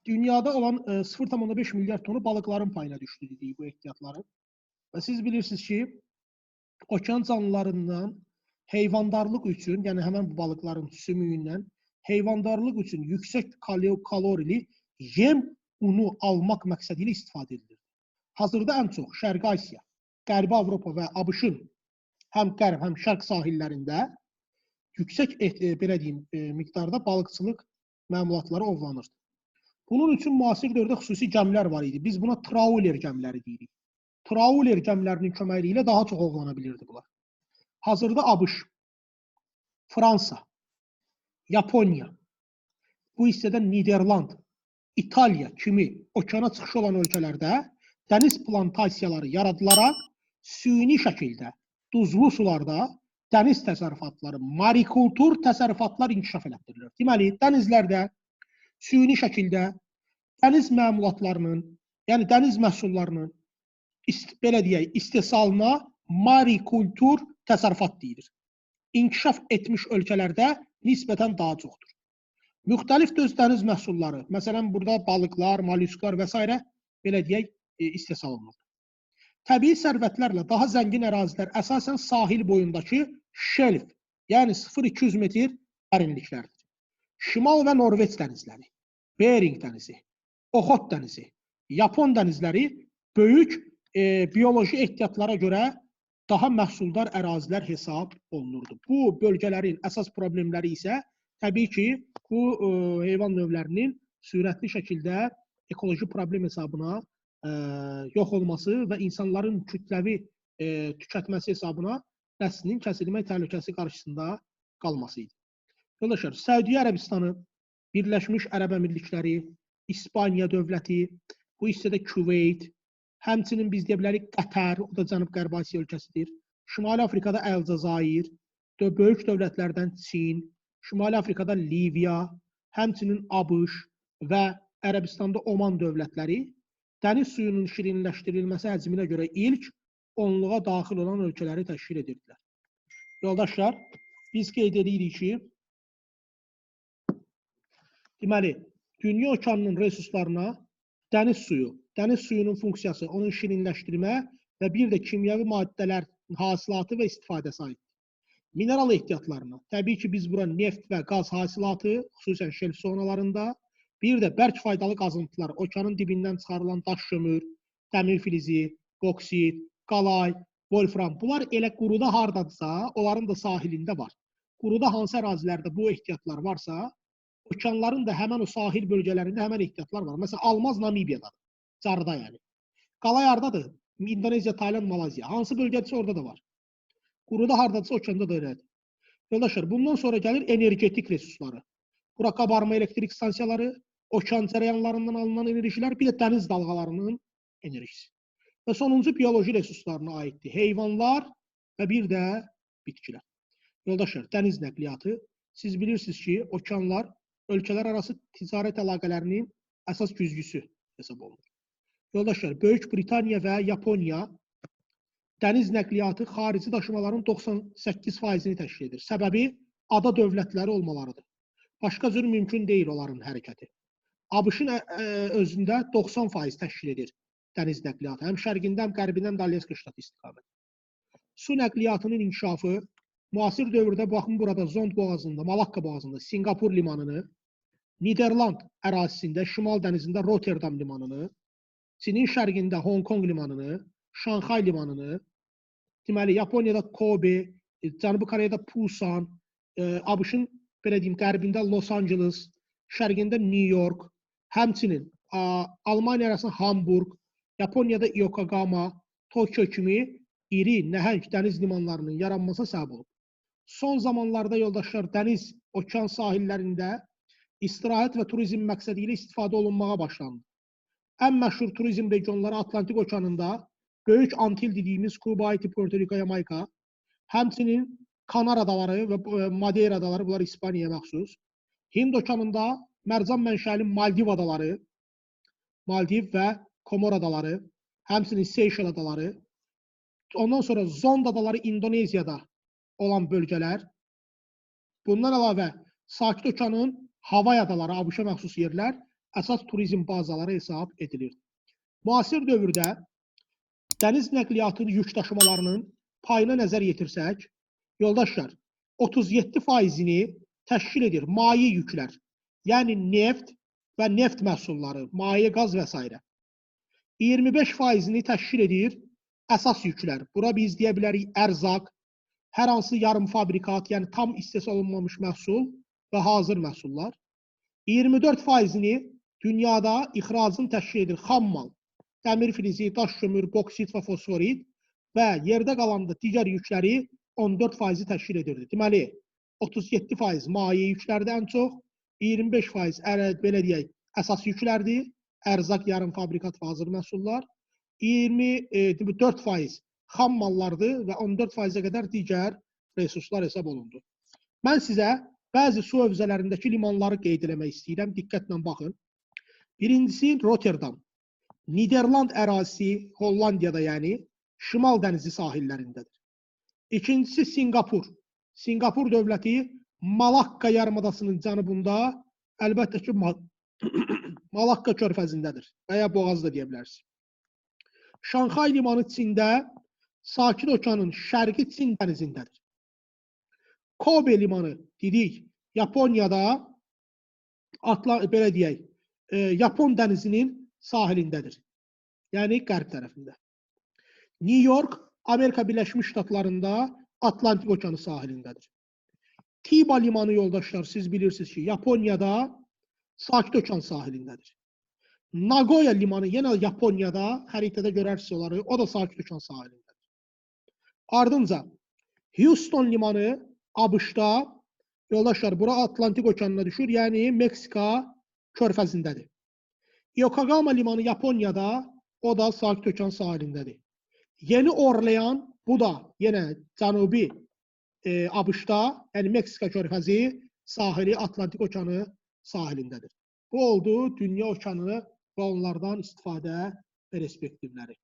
dünyada olan 0,5 milyar tonu balıkların payına düştü dediği bu ehtiyatların. Ve siz bilirsiniz ki okean canlılarından heyvandarlıq üçün, yəni həmən bu balıqların sümüyündən heyvandarlıq üçün yüksək kalorili yem unu almaq məqsədilə istifadə edilir. Hazırda ən çox Şərqi Asiya, Qərbi Avropa və ABŞ-ın həm qərb, həm şərq sahillərində yüksək belə deyim, miqdarda balıqçılıq məmulatları ovlanır. Bunun üçün müasir dövrdə xüsusi gəmilər var idi. Biz buna trawler gəmiləri deyirik. Trawler gəmilərinin köməkliyi ilə daha çox ovlana bilirdi bunlar. Hazırda ABŞ, Fransa, Yaponiya, bu hissədə Niderland, İtaliya kimi okeana çıxışı olan ölkələrdə dəniz plantasiyaları yaradılaraq süni şəkildə duzlu sularda dəniz təsərrüfatları, marikultur təsərrüfatlar inkişaf elətdirilir. Deməli, dənizlərdə süni şəkildə dəniz məmulatlarının, yəni dəniz məhsullarının belə deyək, istehsalına marikultur təsərrüfat deyilir. İnkişaf etmiş ölkələrdə nisbətən daha çoxdur. Müxtəlif dəniz məhsulları, məsələn, burada balıqlar, mollusklar və s. belə deyək, istehsal olunur. Təbii sərvətlərlə daha zəngin ərazilər əsasən sahil boyundakı şelf, yəni 0-200 metr dərinliklərdir. Şimal və Norveç dənizləri, Bering dənizi, Oxot dənizi, Yapon dənizləri böyük bioloji ehtiyatlara görə daha məhsuldar ərazilər hesab olunurdu. Bu bölgələrin əsas problemləri isə təbii ki, bu heyvan növlərinin sürətli şəkildə ekoloji problem hesabına yox olması və insanların kütləvi tükətməsi hesabına nəslinin kəsilmək təhlükəsi qarşısında qalması idi. Yoldaşlar, Səudiyyə Ərəbistanı, Birləşmiş Ərəb Əmirlikləri, İspaniya dövləti, bu hissədə Küveyt, həmçinin biz deyə bilərik Qətər, o da Cənub-Qərbi Asiya ölkəsidir. Şimali Afrikada Əlcəzair, böyük dövlətlərdən Çin, Şimali Afrikada Liviya, həmçinin ABŞ və Ərəbistanda Oman dövlətləri dəniz suyunun şirinləşdirilməsi həcminə görə ilk 10-luğa daxil olan ölkələri təşkil edirdilər. Yoldaşlar, biz qeyd edirik ki, deməli, dünya okeanının resurslarına dəniz suyunun funksiyası, onun şirinləşdirmə və bir də kimyəvi maddələr hasilatı və istifadəsi aiddir. Mineral ehtiyatlarına, təbii ki, biz bura neft və qaz hasilatı, xüsusən şelf zonalarında, bir də bərk faydalı qazıntılar, okeanın dibindən çıxarılan daş kömür, dəmir filizi, boksit, qalay, wolfram, bunlar elə quruda hardadsa, onların da sahilində var. Quruda hansı ərazilərdə bu ehtiyatlar varsa, okeanların da həmən o sahil bölgələrində həmən ehtiyatlar var. Məsələn, almaz Namibiyadadır, carda yəni. Qalay hardadır? İndoneziya, Tayland, Malazya. Hansı bölgədirsə orada da var. Quruda hardadırsa okeanda da elədir. Yoldaşlar, bundan sonra gəlir energetik resursları. Bura qabarma elektrik stansiyaları, okean cərəyanlarından alınan enerjilər, bir də dəniz dalğalarının enerjisi. Və sonuncu bioloji resurslarına aiddir. Heyvanlar və bir də bitkilər. Yoldaşlar, dəniz nəqliyyatı, siz bilirsiniz ki, okeanlar ölkələr arası ticarət əlaqələrinin əsas güzgüsü hesab olunur. Yoldaşlar, Böyük Britaniya və Yaponiya dəniz nəqliyyatı xarici daşımaların 98%-ni təşkil edir. Səbəbi ada dövlətləri olmalarıdır. Başqa cür mümkün deyil onların hərəkəti. ABŞ-ın özündə 90% təşkil edir dəniz nəqliyyatı. Həm şərqindən, həm qərbindən Dalyaska ştatı istiqamət. Su nəqliyyatının inkişafı müasir dövrdə baxın burada Zond boğazında, Malakka boğazında Singapur limanını, Niderland ərazisində Şimal dənizində Rotterdam limanını, Çinin şərqində Hong Kong limanını, Şanxay limanını, deməli Yaponiyada Kobe, Cənubi Koreyada Pusan, ABŞ-ın belə deyim qərbində Los Angeles, şərqində New York, həmçinin Almaniya arasında Hamburg, Yaponiyada Yokohama, Tokyo kimi iri, nəhəng dəniz limanlarının yaranmasına səbəb olub. Son zamanlarda yoldaşlar dəniz, okean sahillərində istirahət və turizm məqsədi ilə istifadə olunmağa başlandı. Ən məşhur turizm regionları Atlantik okeanında Böyük Antil dediyimiz Kuba, Haiti, Porto Rico, Yamayka, həmçinin Kanar adaları və Madeira adaları, bunlar İspaniyaya məxsus. Hind okeanında mərcan mənşəli Maldiv adaları, Maldiv və Komor adaları, həmçinin Seyşel adaları, ondan sonra Zond adaları İndoneziyada olan bölgələr, bundan əlavə Sakit okeanın Havay adaları, ABŞ-a məxsus yerlər əsas turizm bazaları hesab edilir. Müasir dövrdə dəniz nəqliyyatı yük daşımalarının payına nəzər yetirsək, yoldaşlar, 37%-ni təşkil edir maye yüklər, yəni neft və neft məhsulları, maye, qaz və s. 25%-ni təşkil edir əsas yüklər. Bura biz deyə bilərik ərzaq, hər hansı yarım fabrikat, yəni tam istehsal olunmamış məhsul və hazır məhsullar. 24%-ni dünyada ixracın təşkil edir xam mal, dəmir filizi, daş kömür, boksit və fosforit və yerdə qalanda digər yükləri 14%-i təşkil edirdi. Deməli, 37% maye yüklərdir ən çox, 25% belə deyək, əsas yüklərdir, ərzaq, yarım fabrikat və hazır məhsullar, 24% xam mallardır və 14%-ə qədər digər resurslar hesab olundu. Mən sizə bəzi su hövzələrindəki limanları qeyd eləmək istəyirəm, diqqətlə baxın. Birincisi Rotterdam, Niderland ərazisi, Hollandiyada yəni, Şimal dənizi sahillərindədir. İkincisi Singapur, Singapur dövləti Malakka yarımadasının cənubunda, əlbəttə ki, Malakka körfəzindədir və ya boğaz da deyə bilərsiniz. Şanxay limanı Çində, Sakit Okeanın şərqi Çin dənizindədir. Kobe limanı dedik, Yaponiyada, belə deyək, Yapon dənizinin sahilindədir. Yəni qərb tərəfində. New York, Amerika Birləşmiş Ştatlarında Atlantik Okeanı sahilindədir. Tiba limanı yoldaşlar, siz bilirsiniz ki, Yaponiyada Sakit Okean sahilindədir. Nagoya limanı yenə Yaponiyada, xəritədə görərsiniz onları, o da Sakit Okean sahilindədir. Ardınca Houston limanı ABŞ-da, yoldaşlar, bura Atlantik Okeanına düşür, yəni Meksika körfəzindədir. Yokohama limanı Yaponiyada, o da Sakit Okean sahilindədir. Yeni Orlean, bu da yenə Cənubi ABŞ-da, yəni Meksika körfəzi sahili Atlantik Okeanı sahilindədir. Bu oldu dünya okeanı və onlardan istifadə perspektivləri.